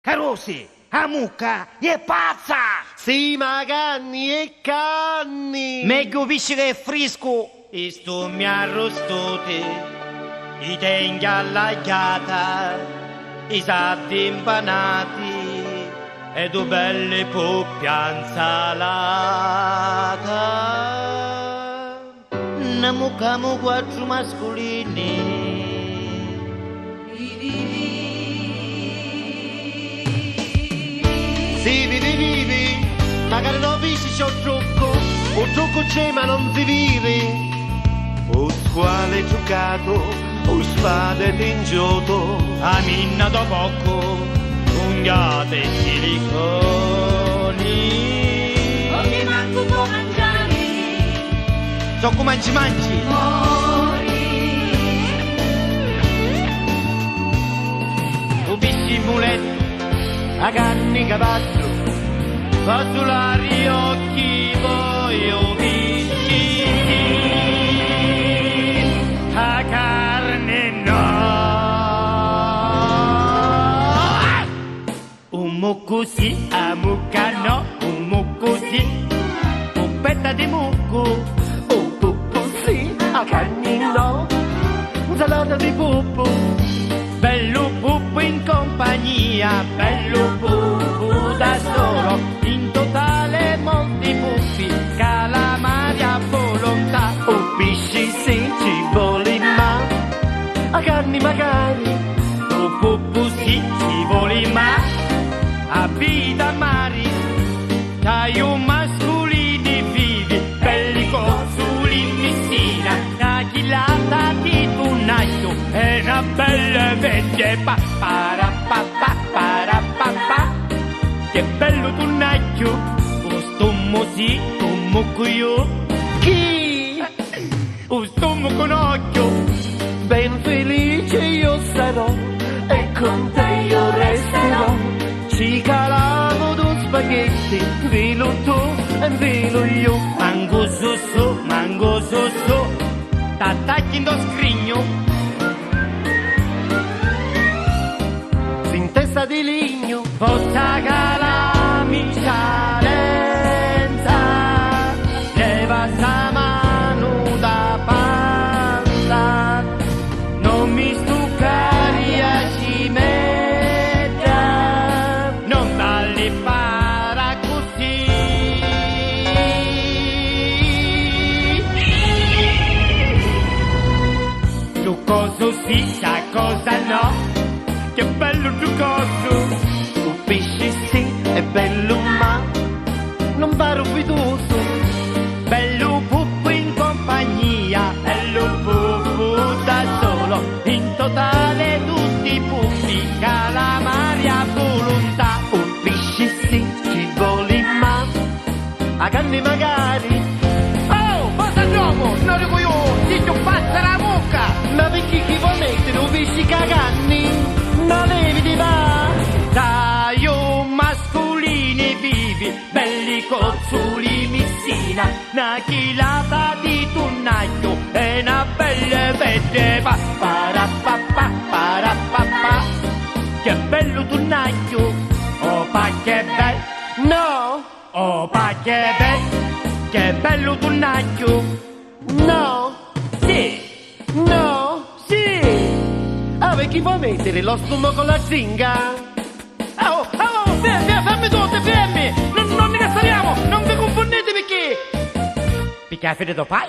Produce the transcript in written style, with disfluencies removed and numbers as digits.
Carosi, la mucca è pazza! Sì, ma canni e canni! Meglio piscica e fresco! E sto mi arrostoti, i tengi all'agliata, i sardi impanati, e due belle poppie insalata. Una mucca mo quattro mascolini. Sì, vivi, magari non vici c'è un trucco c'è ma non si vive. O squale giocato, o spade pingiato, a minna da poco, unghiate e siliconi. O che manco può mangiare, Tocco mangi. mori. O bisci muletto, a canni cavallo, fasulari occhi poi o bisci, a carne no. Un mo così, a mucca no, un mo così, poppetta di mucco, un puppo sì, a canni no, insalata di puppo. Bello puppo in compagnia, bello puppo da solo, in totale molti puppi, calamari a volontà, o pesci se ci vuole ma, a carni magari, o puppo sì ci vuole ma, a vita mari, taio mascolini vivi, belli cozzuli in piscina, una chilata di tunnaio, e una bella vecchia para che bello tunnaio, o stommo sì, un mucchio, chi? O stommo con occhio, ben felice io sarò, e con te io resterò, ci calavo due spaghetti, velo tu e velo io, mango so, t'attacchi in do scrigno, in testa di legno, forza calamicia lenza, leva sta mano da panza, non mi stuccare a cimetta, non darli para così. Giocoso sì, sa cosa no, che bello giocoso, un pesce sì, è bello ma non paro fiduso, bello puppo in compagnia, bello puppo da solo, in totale tutti puppi, calamari a volontà, un pesce sì, ci vuole ma, a canne magari. Oh, cosa gioco? Non dico io, ti passa la mucca, ma perché chi vuole mettere un pesce caganni? Non devi di va, dai mascolini vivi, belli cozzuli missina, una chilata di tunnaio e una bella vecchia para che bello tunnaio, oh pa che bello, no, oh pa che bello tunnaio, no, sì, no, sì. Ah, perché puoi mettere lo stomaco con la zinga? Oh, fammi tutto, fermi! Non mi cassariamo, non vi confondete perché! Perché ha finito pa,